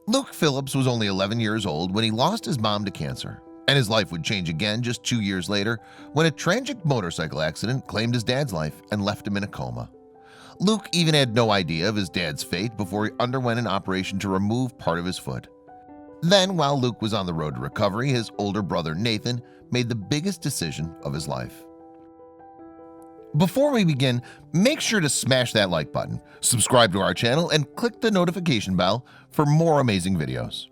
Luke Phillips was only 11 years old when he lost his mom to cancer, and his life would change again just 2 years later when a tragic motorcycle accident claimed his dad's life and left him in a coma. Luke even had no idea of his dad's fate before he underwent an operation to remove part of his foot. Then, while Luke was on the road to recovery, his older brother Nathan made the biggest decision of his life. Before we begin, make sure to smash that like button, subscribe to our channel, and click the notification bell for more amazing videos.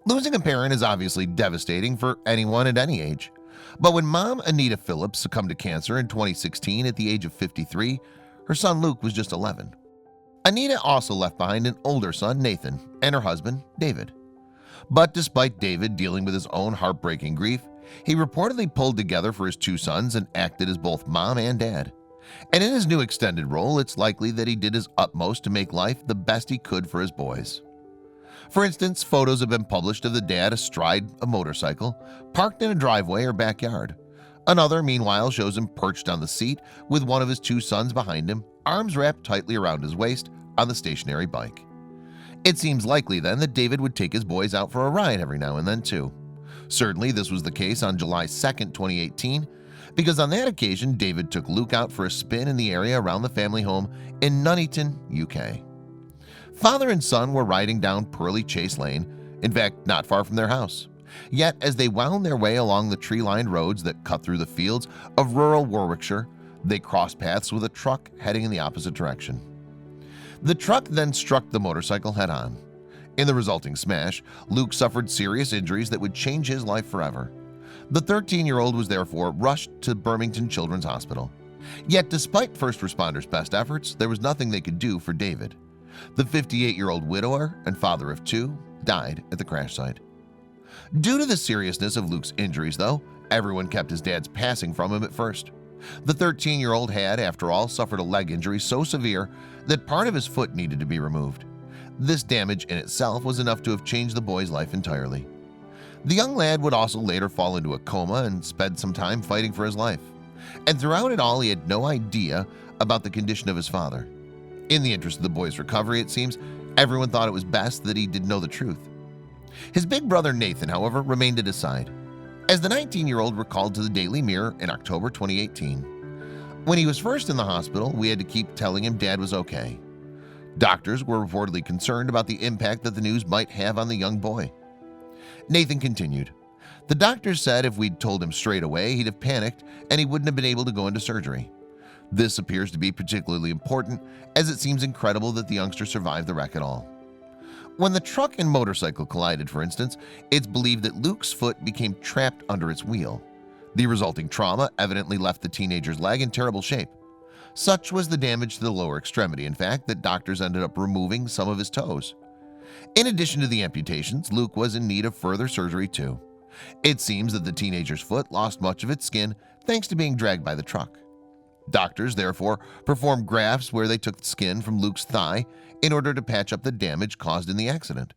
Losing a parent is obviously devastating for anyone at any age. But when mom Anita Phillips succumbed to cancer in 2016 at the age of 53, her son Luke was just 11. Anita also left behind an older son, Nathan, and her husband, David. But despite David dealing with his own heartbreaking grief, he reportedly pulled together for his two sons and acted as both mom and dad. And in his new extended role, it's likely that he did his utmost to make life the best he could for his boys. For instance, photos have been published of the dad astride a motorcycle, parked in a driveway or backyard. Another, meanwhile, shows him perched on the seat with one of his two sons behind him, arms wrapped tightly around his waist on the stationary bike. It seems likely then that David would take his boys out for a ride every now and then too. Certainly this was the case on July 2nd, 2018, because on that occasion David took Luke out for a spin in the area around the family home in Nuneaton, UK. Father and son were riding down Purley Chase Lane, in fact not far from their house. Yet as they wound their way along the tree-lined roads that cut through the fields of rural Warwickshire, they crossed paths with a truck heading in the opposite direction. The truck then struck the motorcycle head-on. In the resulting smash, Luke suffered serious injuries that would change his life forever. The 13-year-old was therefore rushed to Birmingham Children's Hospital. Yet despite first responders' best efforts, there was nothing they could do for David. The 58-year-old widower and father of two died at the crash site. Due to the seriousness of Luke's injuries, though, everyone kept his dad's passing from him at first. The 13-year-old had, after all, suffered a leg injury so severe that part of his foot needed to be removed. This damage in itself was enough to have changed the boy's life entirely. The young lad would also later fall into a coma and spend some time fighting for his life. And throughout it all, he had no idea about the condition of his father. In the interest of the boy's recovery, it seems, everyone thought it was best that he didn't know the truth. His big brother Nathan, however, remained at his side. As the 19-year-old recalled to the Daily Mirror in October 2018, "When he was first in the hospital, we had to keep telling him Dad was okay. Doctors were reportedly concerned about the impact that the news might have on the young boy." Nathan continued, "The doctors said if we'd told him straight away, he'd have panicked and he wouldn't have been able to go into surgery. This appears to be particularly important as it seems incredible that the youngster survived the wreck at all. When the truck and motorcycle collided, for instance, it's believed that Luke's foot became trapped under its wheel. The resulting trauma evidently left the teenager's leg in terrible shape. Such was the damage to the lower extremity, in fact, that doctors ended up removing some of his toes. In addition to the amputations, Luke was in need of further surgery too. It seems that the teenager's foot lost much of its skin thanks to being dragged by the truck. Doctors therefore performed grafts where they took the skin from Luke's thigh in order to patch up the damage caused in the accident.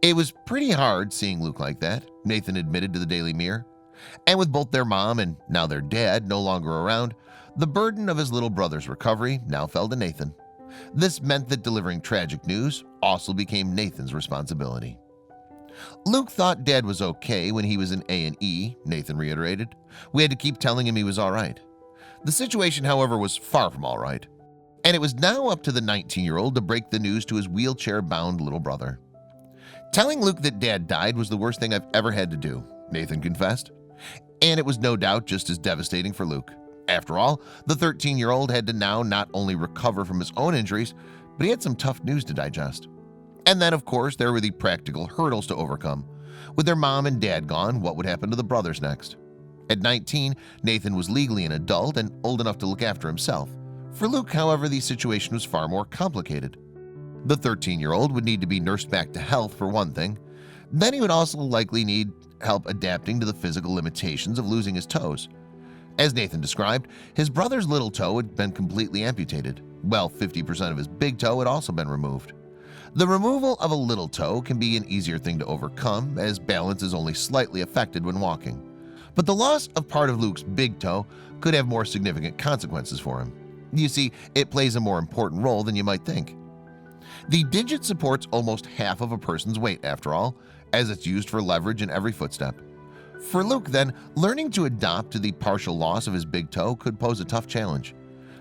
It was pretty hard seeing Luke like that," Nathan admitted to the Daily Mirror. And with both their mom and now their dad no longer around, the burden of his little brother's recovery now fell to Nathan. This meant that delivering tragic news also became Nathan's responsibility. "Luke thought Dad was okay when he was in A&E, Nathan reiterated. "We had to keep telling him he was all right. The situation, however, was far from all right, and it was now up to the 19-year-old to break the news to his wheelchair-bound little brother. Telling Luke that Dad died was the worst thing I've ever had to do," Nathan confessed. And it was no doubt just as devastating for Luke. After all, the 13-year-old had to now not only recover from his own injuries, but he had some tough news to digest. And then, of course, there were the practical hurdles to overcome. With their mom and dad gone, what would happen to the brothers next? At 19, Nathan was legally an adult and old enough to look after himself. For Luke, however, the situation was far more complicated. The 13-year-old would need to be nursed back to health for one thing. Then he would also likely need help adapting to the physical limitations of losing his toes. As Nathan described, his brother's little toe had been completely amputated, while 50% of his big toe had also been removed. The removal of a little toe can be an easier thing to overcome, as balance is only slightly affected when walking. But the loss of part of Luke's big toe could have more significant consequences for him. You see, it plays a more important role than you might think. The digit supports almost half of a person's weight after all, as it's used for leverage in every footstep. For Luke then, learning to adapt to the partial loss of his big toe could pose a tough challenge.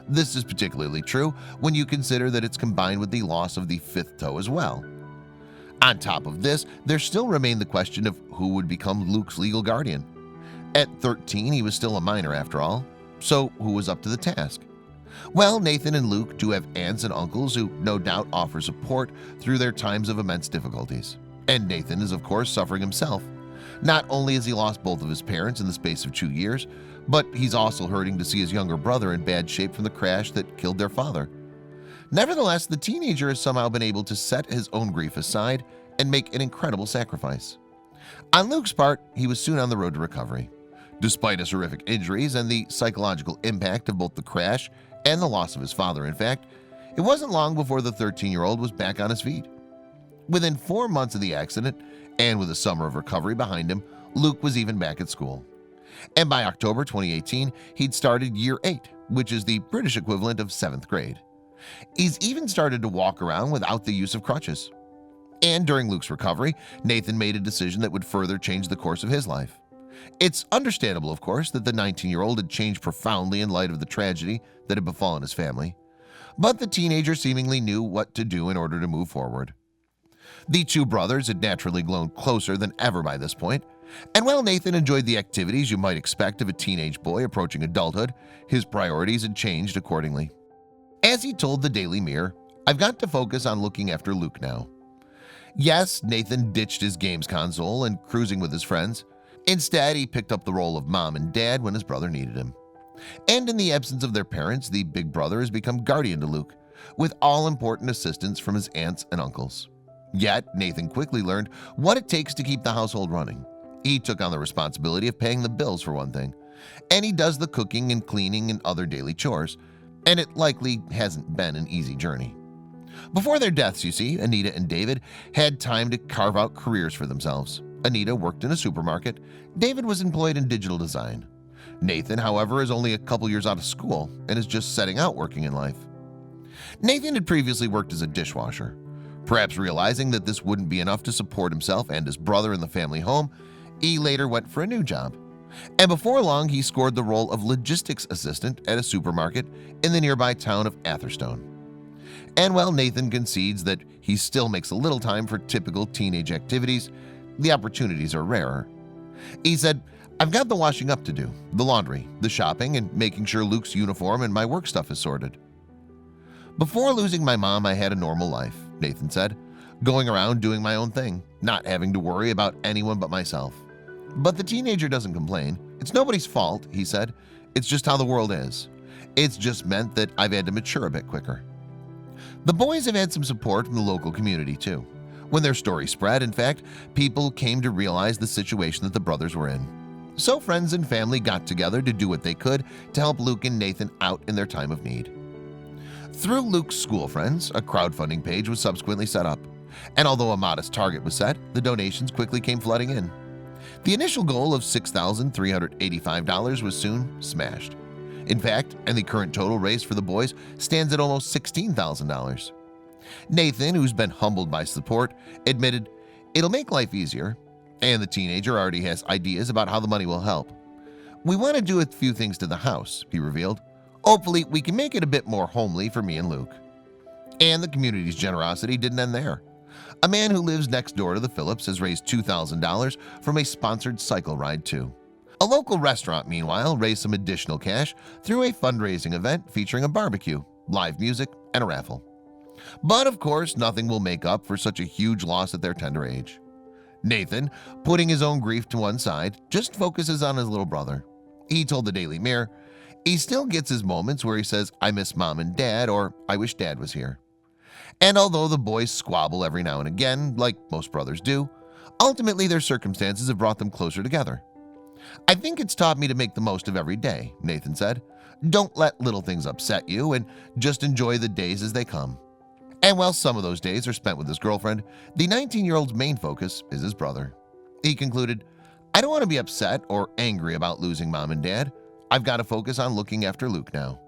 This is particularly true when you consider that it's combined with the loss of the fifth toe as well. On top of this, there still remained the question of who would become Luke's legal guardian. At 13, he was still a minor after all, so who was up to the task? Well, Nathan and Luke do have aunts and uncles who no doubt offer support through their times of immense difficulties. And Nathan is of course suffering himself. Not only has he lost both of his parents in the space of 2 years, but he's also hurting to see his younger brother in bad shape from the crash that killed their father. Nevertheless, the teenager has somehow been able to set his own grief aside and make an incredible sacrifice. On Luke's part, he was soon on the road to recovery. Despite his horrific injuries and the psychological impact of both the crash and the loss of his father, in fact, it wasn't long before the 13-year-old was back on his feet. Within 4 months of the accident, and with a summer of recovery behind him, Luke was even back at school. And by October 2018, he'd started year 8, which is the British equivalent of 7th grade. He's even started to walk around without the use of crutches. And during Luke's recovery, Nathan made a decision that would further change the course of his life. It's understandable, of course, that the 19-year-old had changed profoundly in light of the tragedy that had befallen his family, but the teenager seemingly knew what to do in order to move forward. The two brothers had naturally grown closer than ever by this point, and while Nathan enjoyed the activities you might expect of a teenage boy approaching adulthood, his priorities had changed accordingly. As he told the Daily Mirror, "I've got to focus on looking after Luke now." Yes, Nathan ditched his games console and cruising with his friends. Instead, he picked up the role of mom and dad when his brother needed him. And in the absence of their parents, the big brother has become guardian to Luke, with all-important assistance from his aunts and uncles. Yet, Nathan quickly learned what it takes to keep the household running. He took on the responsibility of paying the bills for one thing, and he does the cooking and cleaning and other daily chores, and it likely hasn't been an easy journey. Before their deaths, you see, Anita and David had time to carve out careers for themselves. Anita worked in a supermarket. David was employed in digital design. Nathan, however, is only a couple years out of school and is just setting out working in life. Nathan had previously worked as a dishwasher. Perhaps realizing that this wouldn't be enough to support himself and his brother in the family home, he later went for a new job. And before long, he scored the role of logistics assistant at a supermarket in the nearby town of Atherstone. And while Nathan concedes that he still makes a little time for typical teenage activities, the opportunities are rarer. He said, "I've got the washing up to do, the laundry, the shopping, and making sure Luke's uniform and my work stuff is sorted." "Before losing my mom, I had a normal life," Nathan said, "going around doing my own thing, not having to worry about anyone but myself." But the teenager doesn't complain. "It's nobody's fault," he said. "It's just how the world is. It's just meant that I've had to mature a bit quicker." The boys have had some support from the local community too. When their story spread, in fact, people came to realize the situation that the brothers were in. So friends and family got together to do what they could to help Luke and Nathan out in their time of need. Through Luke's school friends, a crowdfunding page was subsequently set up, and although a modest target was set, the donations quickly came flooding in. The initial goal of $6,385 was soon smashed. In fact, and the current total raised for the boys stands at almost $16,000. Nathan, who's been humbled by support, admitted, "It'll make life easier," and the teenager already has ideas about how the money will help. "We want to do a few things to the house," he revealed. "Hopefully, we can make it a bit more homely for me and Luke." And the community's generosity didn't end there. A man who lives next door to the Phillips has raised $2,000 from a sponsored cycle ride too. A local restaurant, meanwhile, raised some additional cash through a fundraising event featuring a barbecue, live music, and a raffle. But of course, nothing will make up for such a huge loss at their tender age. Nathan, putting his own grief to one side, just focuses on his little brother. He told the Daily Mirror, "He still gets his moments where he says, 'I miss mom and dad,' or 'I wish dad was here.'" And although the boys squabble every now and again, like most brothers do, ultimately their circumstances have brought them closer together. "I think it's taught me to make the most of every day," Nathan said. "Don't let little things upset you and just enjoy the days as they come." And while some of those days are spent with his girlfriend, the 19-year-old's main focus is his brother. He concluded, "I don't want to be upset or angry about losing mom and dad. I've got to focus on looking after Luke now."